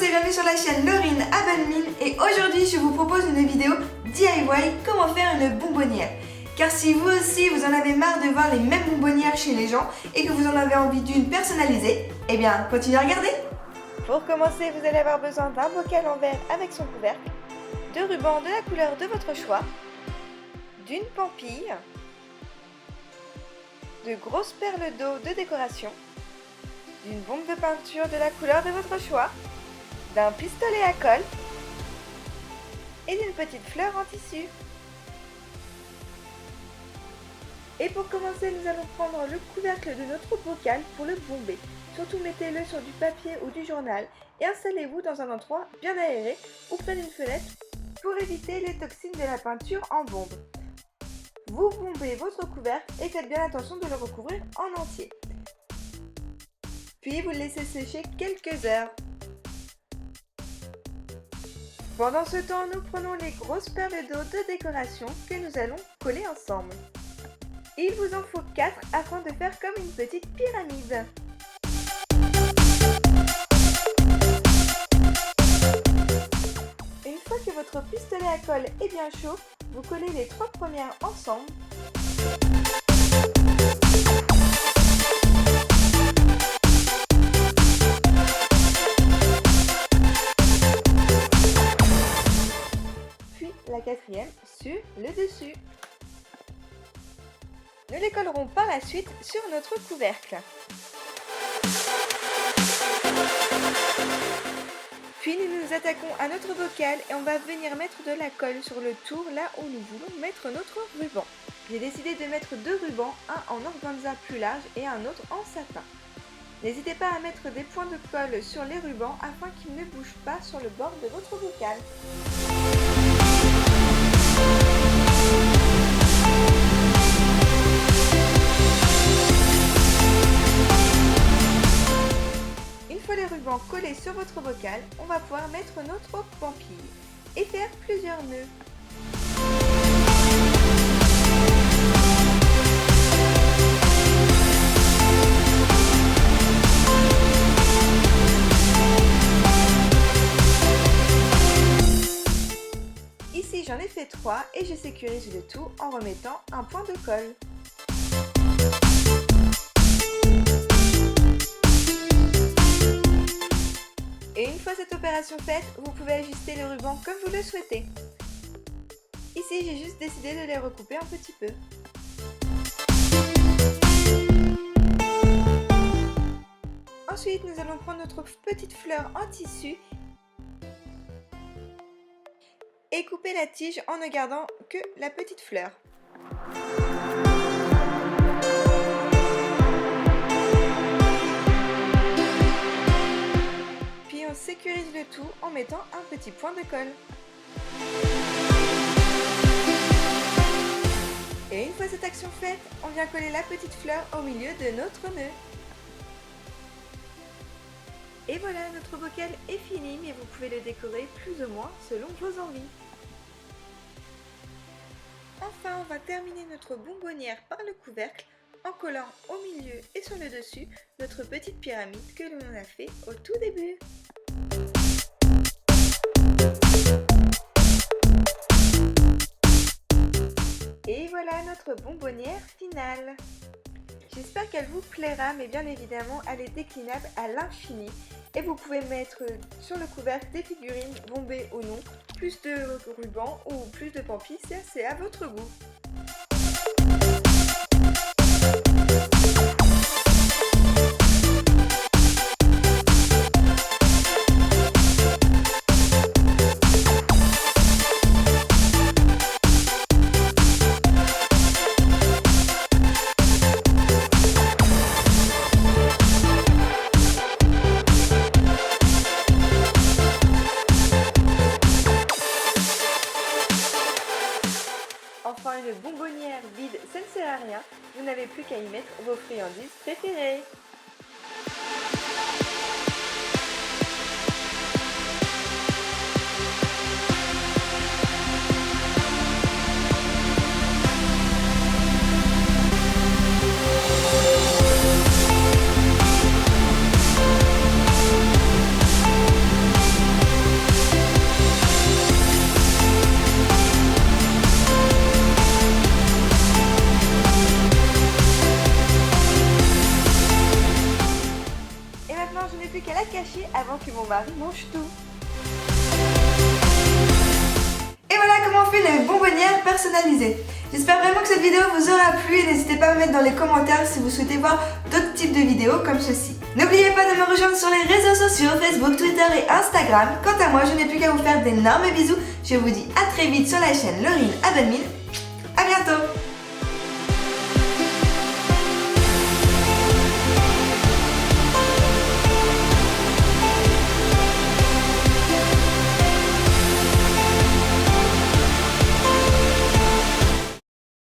bienvenue sur la chaîne Laurine Abelmine et aujourd'hui je vous propose une vidéo DIY comment faire une bonbonnière. Car si vous aussi vous en avez marre de voir les mêmes bonbonnières chez les gens et que vous en avez envie d'une personnalisée, eh bien continuez à regarder. Pour commencer, vous allez avoir besoin d'un bocal en verre avec son couvercle, de rubans de la couleur de votre choix, d'une pampille, de grosses perles d'eau de décoration, d'une bombe de peinture de la couleur de votre choix, d'un pistolet à colle et d'une petite fleur en tissu. Et pour commencer, nous allons prendre le couvercle de notre bocal pour le bomber. Surtout mettez-le sur du papier ou du journal et installez-vous dans un endroit bien aéré ou près d'une fenêtre pour éviter les toxines de la peinture en bombe. Vous bombez votre couvercle et faites bien attention de le recouvrir en entier. Puis vous le laissez sécher quelques heures. Pendant ce temps, nous prenons les grosses perles d'eau de décoration que nous allons coller ensemble. Il vous en faut 4 afin de faire comme une petite pyramide. Une fois que votre pistolet à colle est bien chaud, vous collez les 3 premières ensemble. Puis la 4e sur le dessus. Nous les collerons par la suite sur notre couvercle. Puis nous nous attaquons à notre bocal et on va venir mettre de la colle sur le tour là où nous voulons mettre notre ruban. J'ai décidé de mettre 2 rubans, un en organza plus large et un autre en satin. N'hésitez pas à mettre des points de colle sur les rubans afin qu'ils ne bougent pas sur le bord de votre bocal. Une fois les rubans collés sur votre bocal, on va pouvoir mettre notre pampille et faire plusieurs nœuds. Ici j'en ai fait 3 et je sécurise le tout en remettant un point de colle. Et une fois cette opération faite, vous pouvez ajuster les rubans comme vous le souhaitez. Ici, j'ai juste décidé de les recouper un petit peu. Ensuite, nous allons prendre notre petite fleur en tissu et couper la tige en ne gardant que la petite fleur. On sécurise le tout en mettant un petit point de colle. Et une fois cette action faite, on vient coller la petite fleur au milieu de notre nœud. Et voilà, notre bocal est fini, mais vous pouvez le décorer plus ou moins selon vos envies. Enfin, on va terminer notre bonbonnière par le couvercle en collant au milieu et sur le dessus notre petite pyramide que l'on a fait au tout début. Et voilà notre bonbonnière finale. J'espère qu'elle vous plaira, mais bien évidemment elle est déclinable à l'infini et vous pouvez mettre sur le couvercle des figurines bombées ou non, plus de ruban ou plus de pampille, c'est assez à votre goût. Enfin, une bonbonnière vide, ça ne sert à rien. Vous n'avez plus qu'à y mettre vos friandises préférées. avant que mon mari mange tout. Et voilà comment on fait les bonbonnières personnalisées. J'espère vraiment que cette vidéo vous aura plu et n'hésitez pas à me mettre dans les commentaires si vous souhaitez voir d'autres types de vidéos comme ceci. N'oubliez pas de me rejoindre sur les réseaux sociaux, Facebook, Twitter et Instagram. Quant à moi, je n'ai plus qu'à vous faire d'énormes bisous. Je vous dis à très vite sur la chaîne Laurine Abenmine. À bientôt!